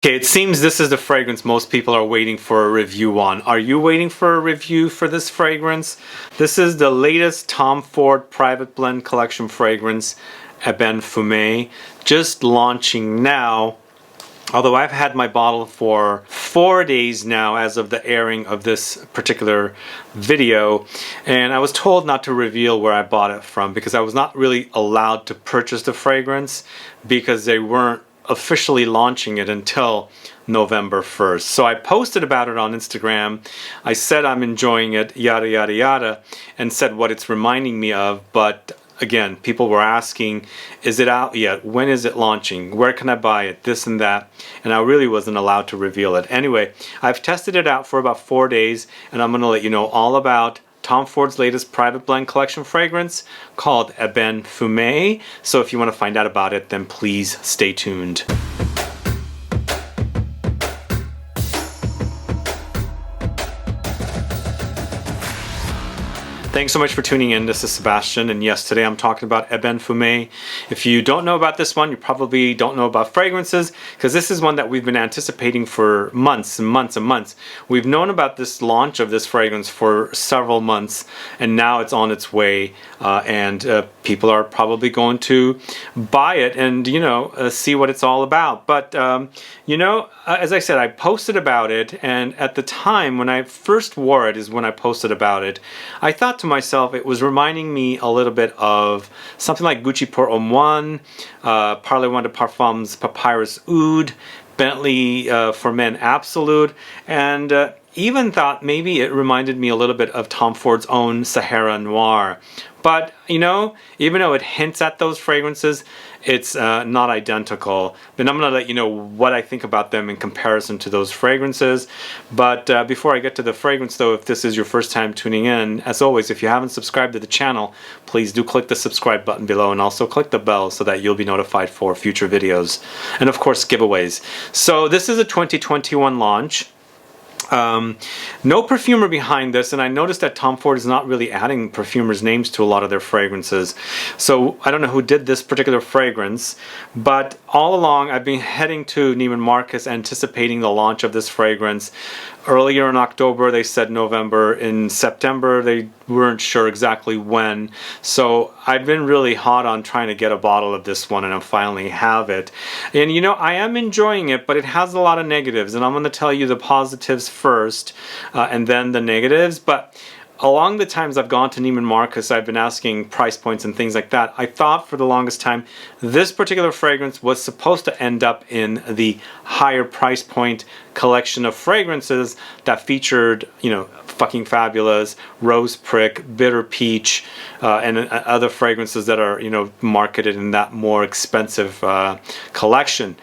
Okay, it seems this is the fragrance most people are waiting for a review on. Are you waiting for a review for this fragrance? This is the latest Tom Ford Private Blend Collection fragrance, EBENE FUME, just launching now. Although I've had my bottle for 4 days now as of the airing of this particular video, and I was told not to reveal where I bought it from because I was not really allowed to purchase the fragrance because they weren't officially launching it until November 1st. So I posted about it on Instagram. I said I'm enjoying it, yada yada yada, and said what it's reminding me of, but again, people were asking, is it out yet? When is it launching? Where can I buy it? This and that. And I really wasn't allowed to reveal it. Anyway, I've tested it out for about 4 days, and I'm going to let you know all about Tom Ford's latest Private Blend Collection fragrance called EBENE FUME. So if you want to find out about it, then please stay tuned. Thanks so much for tuning in. This is Sebastian, and yes, today I'm talking about EBENE FUME. If you don't know about this one, you probably don't know about fragrances, because this is one that we've been anticipating for months and months and months. We've known about this launch of this fragrance for several months, and now it's on its way, and people are probably going to buy it and, see what it's all about. But, as I said, I posted about it, and at the time when I first wore it is when I posted about it, I thought to myself it was reminding me a little bit of something like Gucci Pour Homme 1, Parler Eau De Parfum's Papyrus Oud, Bentley for Men Absolute, and even thought maybe it reminded me a little bit of Tom Ford's own Sahara Noir. But, even though it hints at those fragrances, it's not identical. Then I'm going to let you know what I think about them in comparison to those fragrances. But before I get to the fragrance, though, if this is your first time tuning in, as always, if you haven't subscribed to the channel, please do click the subscribe button below and also click the bell so that you'll be notified for future videos. And, of course, giveaways. So this is a 2021 launch. No perfumer behind this, and I noticed that Tom Ford is not really adding perfumers' names to a lot of their fragrances. So I don't know who did this particular fragrance, but all along I've been heading to Neiman Marcus anticipating the launch of this fragrance. Earlier in October they said November. In September they weren't sure exactly when. So I've been really hot on trying to get a bottle of this one, and I finally have it. And I am enjoying it, but it has a lot of negatives, and I'm going to tell you the positives first and then the negatives. But along the times I've gone to Neiman Marcus, I've been asking price points and things like that. I thought for the longest time this particular fragrance was supposed to end up in the higher price point collection of fragrances that featured, Fucking Fabulous, Rose Prick, Bitter Peach, and other fragrances that are, marketed in that more expensive collection.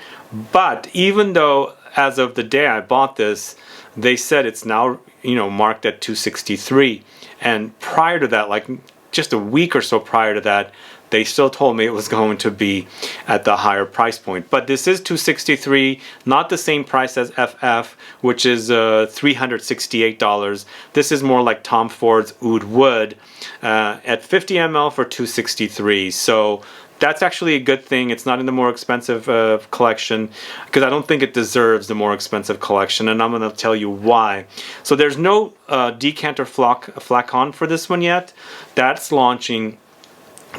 But even though as of the day I bought this, they said it's now, marked at $263, and prior to that, like just a week or so prior to that, they still told me it was going to be at the higher price point. But this is $263, not the same price as FF, which is $368. This is more like Tom Ford's Oud Wood at 50 ml for $263. So that's actually a good thing. It's not in the more expensive collection because I don't think it deserves the more expensive collection, and I'm going to tell you why. So there's no decanter flacon for this one yet. That's launching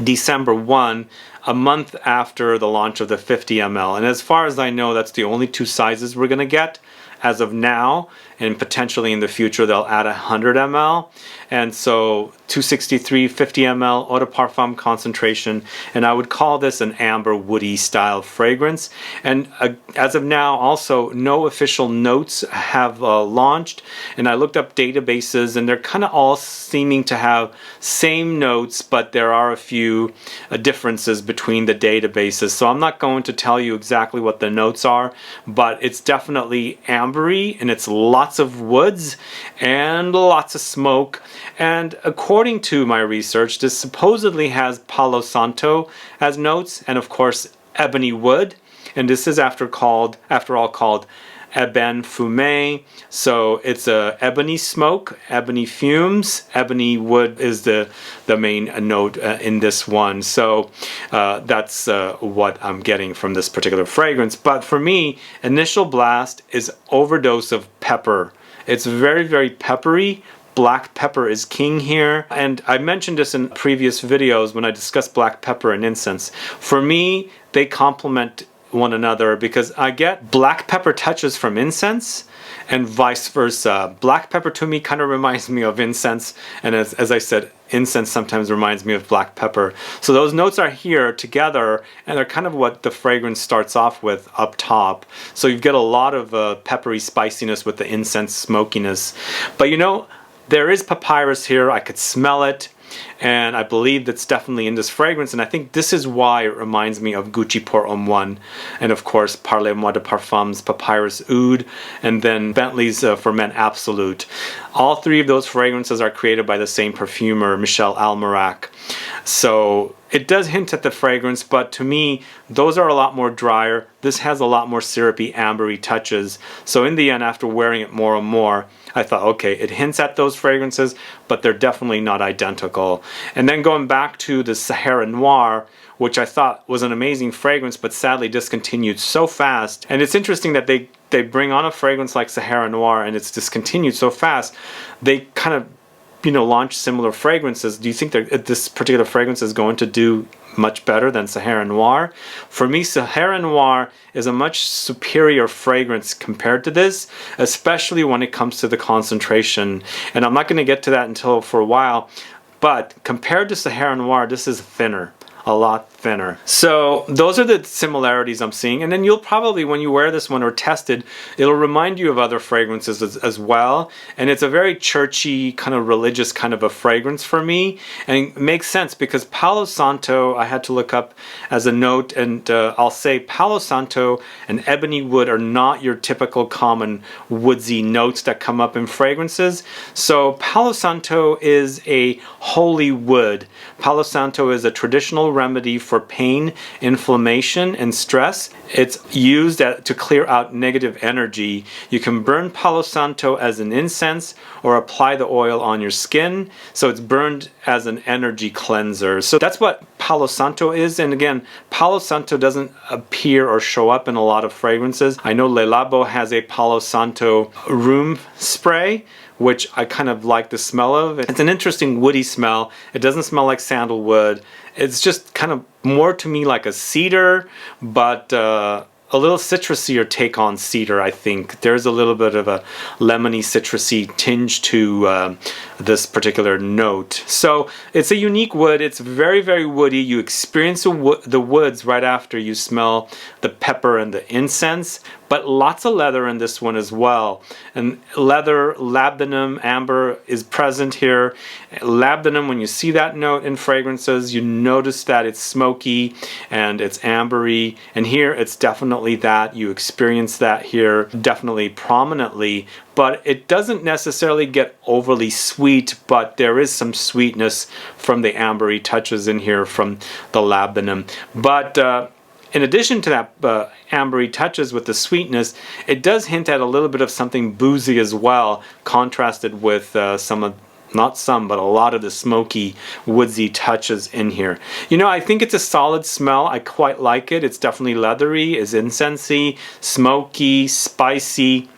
December 1, a month after the launch of the 50 ml. And as far as I know, that's the only two sizes we're going to get as of now, and potentially in the future they'll add 100 ml. And so 263 50 ml Eau De Parfum concentration, and I would call this an amber woody style fragrance. And as of now also no official notes have launched, and I looked up databases and they're kind of all seeming to have same notes, but there are a few differences between the databases. So I'm not going to tell you exactly what the notes are, but it's definitely ambery, and it's lots of woods and lots of smoke. And according to my research, this supposedly has Palo Santo as notes, and of course ebony wood. and this is after all called EBENE FUME. So it's a ebony smoke, ebony fumes. Ebony wood is the main note in this one. So that's what I'm getting from this particular fragrance. But for me, initial blast is overdose of pepper. It's very, very peppery. Black pepper is king here. And I mentioned this in previous videos when I discussed black pepper and incense. For me, they complement one another because I get black pepper touches from incense and vice versa. Black pepper to me kind of reminds me of incense, and as I said, incense sometimes reminds me of black pepper. So those notes are here together, and they're kind of what the fragrance starts off with up top. So you get a lot of peppery spiciness with the incense smokiness. But you know, there is papyrus here. I could smell it. And I believe that's definitely in this fragrance, and I think this is why it reminds me of Gucci Pour Homme 1, and of course Parlez-moi de Parfums, Papyrus Oud, and then Bentley's For Men Absolute. All three of those fragrances are created by the same perfumer, Michel Almerac. So it does hint at the fragrance, but to me, those are a lot more drier. This has a lot more syrupy, ambery touches. So in the end, after wearing it more and more, I thought, okay, it hints at those fragrances, but they're definitely not identical. And then going back to the Sahara Noir, which I thought was an amazing fragrance, but sadly discontinued so fast. And it's interesting that they bring on a fragrance like Sahara Noir and it's discontinued so fast. They kind of, you know, launch similar fragrances. Do you think that this particular fragrance is going to do much better than Sahara Noir? For me, Sahara Noir is a much superior fragrance compared to this, especially when it comes to the concentration. And I'm not going to get to that until for a while, but compared to Sahara Noir, this is thinner. A lot thinner. So those are the similarities I'm seeing, and then you'll probably, when you wear this one or test it, it'll remind you of other fragrances as well, and it's a very churchy, kind of religious kind of a fragrance for me, and it makes sense because Palo Santo, I had to look up as a note, and I'll say Palo Santo and ebony wood are not your typical common woodsy notes that come up in fragrances. So Palo Santo is a holy wood. Palo Santo is a traditional remedy for pain, inflammation, and stress. It's used to clear out negative energy. You can burn Palo Santo as an incense or apply the oil on your skin. So it's burned as an energy cleanser. So that's what Palo Santo is. And again, Palo Santo doesn't appear or show up in a lot of fragrances. I know Le Labo has a Palo Santo room spray, which I kind of like the smell of. It's an interesting woody smell. It doesn't smell like sandalwood. It's just kind of more to me like a cedar, but a little citrusy take on cedar, I think. There's a little bit of a lemony citrusy tinge to this particular note. So it's a unique wood. It's very, very woody. You experience the woods right after you smell the pepper and the incense, but lots of leather in this one as well. And leather, labdanum, amber is present here. Labdanum, when you see that note in fragrances, you notice that it's smoky and it's ambery, and here it's definitely that. You experience that here definitely prominently, but it doesn't necessarily get overly sweet, but there is some sweetness from the ambery touches in here from the labdanum. But in addition to that ambery touches with the sweetness, it does hint at a little bit of something boozy as well, contrasted with not some, but a lot of the smoky, woodsy touches in here. You know, I think it's a solid smell. I quite like it. It's definitely leathery, it's incensey, smoky, spicy,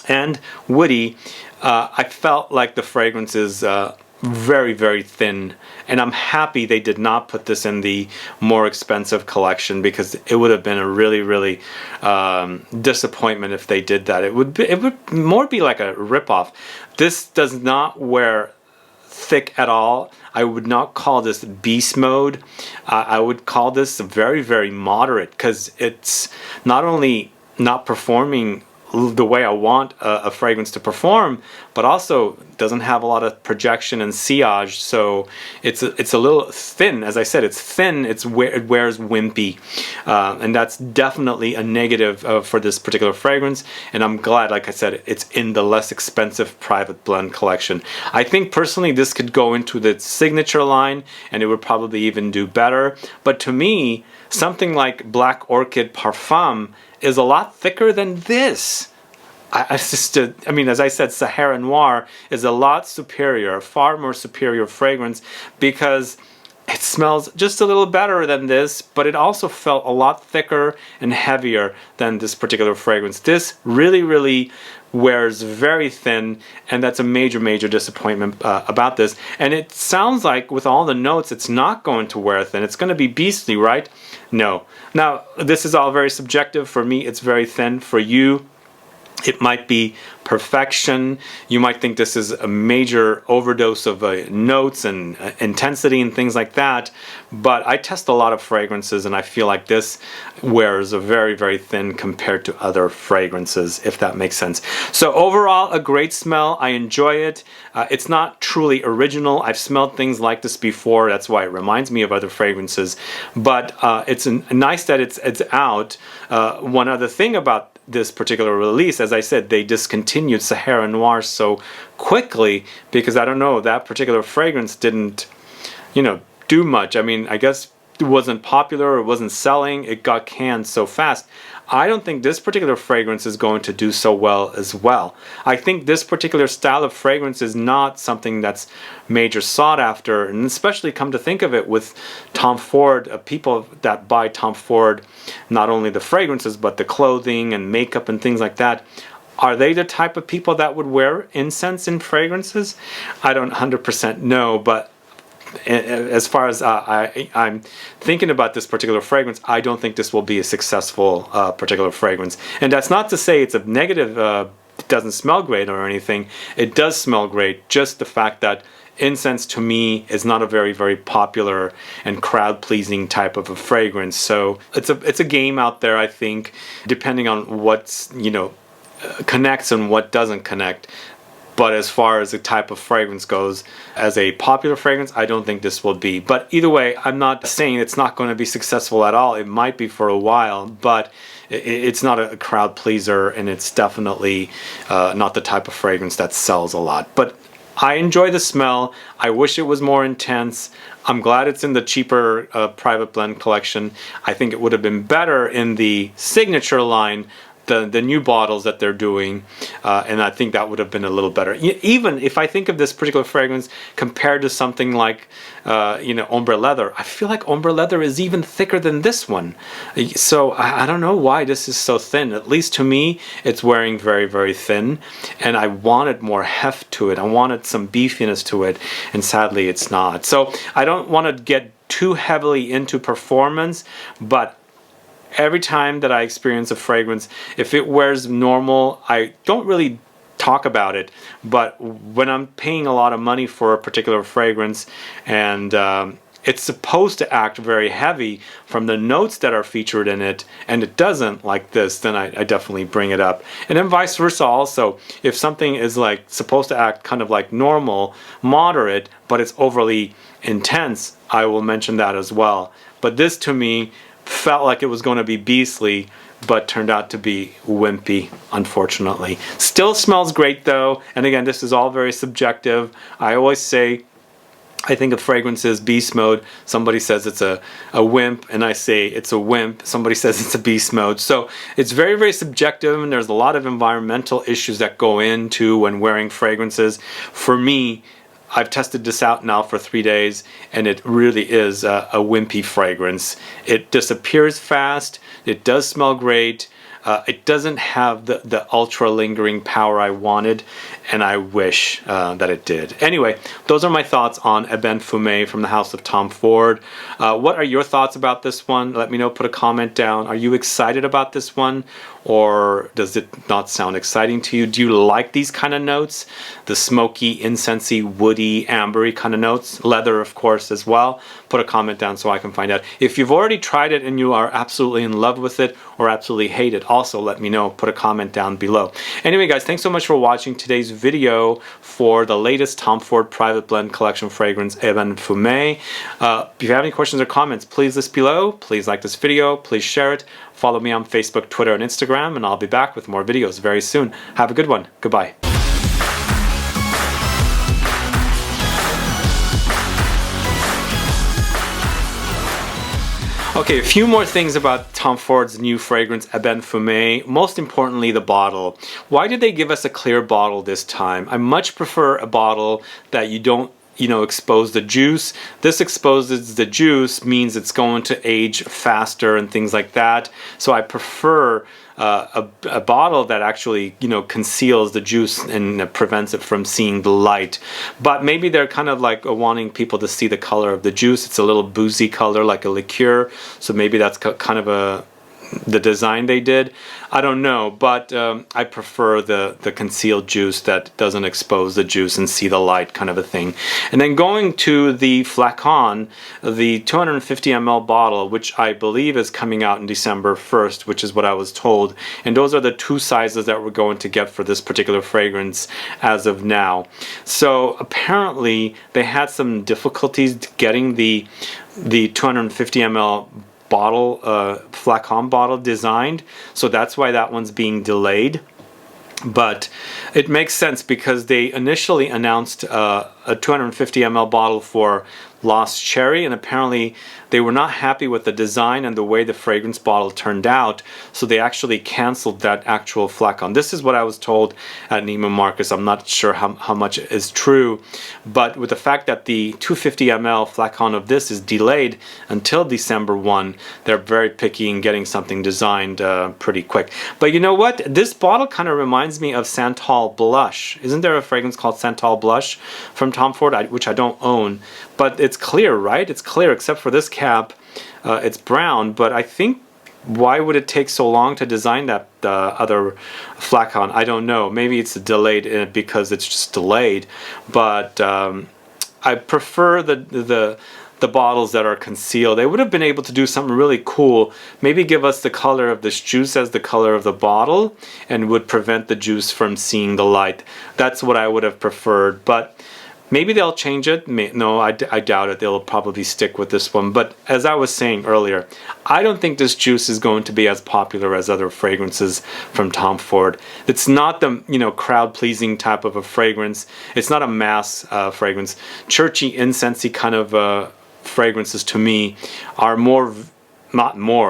and woody. I felt like the fragrance is very, very thin, and I'm happy they did not put this in the more expensive collection, because it would have been a really, really disappointment if they did that. It would more be like a ripoff. This does not wear thick at all. I would not call this beast mode. I would call this very, very moderate, because it's not only not performing the way I want a fragrance to perform, but also doesn't have a lot of projection and sillage, so it's a little thin. As I said, it's thin. It wears wimpy, and that's definitely a negative for this particular fragrance. And I'm glad, like I said, it's in the less expensive private blend collection. I think personally this could go into the signature line, and it would probably even do better. But to me, something like Black Orchid Parfum is a lot thicker than this. I mean, as I said, Sahara Noir is a lot superior, far more superior fragrance, because it smells just a little better than this, but it also felt a lot thicker and heavier than this particular fragrance. This really, really wears very thin, and that's a major, major disappointment about this. And it sounds like with all the notes, it's not going to wear thin. It's going to be beastly, right? No. Now, this is all very subjective. For me, it's very thin. For you, it might be perfection. You might think this is a major overdose of notes and intensity and things like that. But I test a lot of fragrances, and I feel like this wears a very, very thin compared to other fragrances, if that makes sense. So overall, a great smell. I enjoy it. It's not truly original. I've smelled things like this before. That's why it reminds me of other fragrances. But it's nice that it's out. One other thing about this particular release, as I said, they discontinued Sahara Noir so quickly because, I don't know, that particular fragrance didn't, you know, do much. I mean, I guess it wasn't popular, or it wasn't selling, it got canned so fast. I don't think this particular fragrance is going to do so well as well. I think this particular style of fragrance is not something that's major sought after, and especially come to think of it with Tom Ford, people that buy Tom Ford, not only the fragrances but the clothing and makeup and things like that. Are they the type of people that would wear incense in fragrances? I don't 100% know, but as far as I'm thinking about this particular fragrance, I don't think this will be a successful particular fragrance. And that's not to say it's a negative, it doesn't smell great or anything. It does smell great, just the fact that incense to me is not a very, very popular and crowd-pleasing type of a fragrance. So it's a game out there, I think, depending on what's, you know, connects and what doesn't connect. But as far as the type of fragrance goes, as a popular fragrance, I don't think this will be. But either way, I'm not saying it's not going to be successful at all. It might be for a while, but it's not a crowd pleaser, and it's definitely not the type of fragrance that sells a lot. But I enjoy the smell. I wish it was more intense. I'm glad it's in the cheaper private blend collection. I think it would have been better in the signature line, the new bottles that they're doing, and I think that would have been a little better. Even if I think of this particular fragrance compared to something like, you know, Ombre Leather, I feel like Ombre Leather is even thicker than this one. So I don't know why this is so thin. At least to me, it's wearing very, very thin, and I wanted more heft to it. I wanted some beefiness to it, and sadly it's not. So I don't want to get too heavily into performance, but every time that I experience a fragrance, if it wears normal, I don't really talk about it. But when I'm paying a lot of money for a particular fragrance, and it's supposed to act very heavy from the notes that are featured in it, and it doesn't, like this, then I definitely bring it up. And then vice versa also. If something is like supposed to act kind of like normal, moderate, but it's overly intense, I will mention that as well. But this to me felt like it was going to be beastly, but turned out to be wimpy, unfortunately. Still smells great though, and again, this is all very subjective. I always say, I think of fragrances beast mode. Somebody says it's a wimp, and I say it's a wimp. Somebody says it's a beast mode. So it's very, very subjective, and there's a lot of environmental issues that go into when wearing fragrances. For me, I've tested this out now for 3 days, and it really is a wimpy fragrance. It disappears fast. It does smell great. It doesn't have the ultra lingering power I wanted, and I wish that it did. Anyway, those are my thoughts on Ebene Fume from the house of Tom Ford. What are your thoughts about this one? Let me know, put a comment down. Are you excited about this one, or does it not sound exciting to you? Do you like these kind of notes? The smoky, incensey, woody, ambery kind of notes? Leather, of course, as well. Put a comment down so I can find out. If you've already tried it and you are absolutely in love with it or absolutely hate it, also let me know. Put a comment down below. Anyway, guys, thanks so much for watching today's video for the latest Tom Ford Private Blend Collection fragrance, EBENE FUME. If you have any questions or comments, please list below. Please like this video. Please share it. Follow me on Facebook, Twitter, and Instagram, and I'll be back with more videos very soon. Have a good one. Goodbye. Okay, a few more things about Tom Ford's new fragrance, EBENE FUME. Most importantly, the bottle. Why did they give us a clear bottle this time? I much prefer a bottle that you don't expose the juice. This exposes the juice means it's going to age faster and things like that. So I prefer a bottle that actually conceals the juice and prevents it from seeing the light. But maybe they're kind of like wanting people to see the color of the juice. It's a little boozy color, like a liqueur. So maybe that's kind of the design they did. I don't know, but I prefer the concealed juice that doesn't expose the juice and see the light, kind of a thing. And then going to the flacon, the 250 ml bottle, which I believe is coming out in December 1st, which is what I was told. And those are the two sizes that we're going to get for this particular fragrance as of now. So apparently they had some difficulties getting the 250 ml bottle, flacon bottle designed, so that's why that one's being delayed. But it makes sense because they initially announced a 250 ml bottle for Lost Cherry, and apparently they were not happy with the design and the way the fragrance bottle turned out, so they actually canceled that actual flacon. This is what I was told at Neiman Marcus. I'm not sure how much is true, but with the fact that the 250 ml flacon of this is delayed until December 1, they're very picky in getting something designed pretty quick. But you know what? This bottle kind of reminds me of Santal Blush. Isn't there a fragrance called Santal Blush from Tom Ford, which I don't own? But it's clear, right? It's clear except for this cap. It's brown, but I think, why would it take so long to design that other flacon? I don't know. Maybe it's delayed because it's just delayed. But I prefer the bottles that are concealed. They would have been able to do something really cool. Maybe give us the color of this juice as the color of the bottle and would prevent the juice from seeing the light. That's what I would have preferred. But maybe they'll change it. No, I doubt it. They'll probably stick with this one. But as I was saying earlier, I don't think this juice is going to be as popular as other fragrances from Tom Ford. It's not the crowd-pleasing type of a fragrance. It's not a mass fragrance. Churchy, incensey kind of fragrances to me are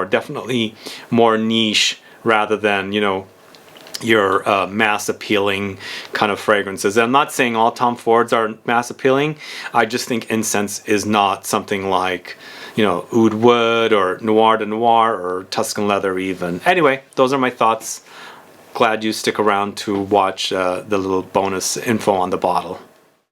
definitely more niche rather than your mass appealing kind of fragrances. I'm not saying all Tom Fords are mass appealing. I just think Incense is not something like Oud Wood or Noir de Noir or Tuscan Leather even. Anyway, those are my thoughts. Glad you stick around to watch the little bonus info on the bottle.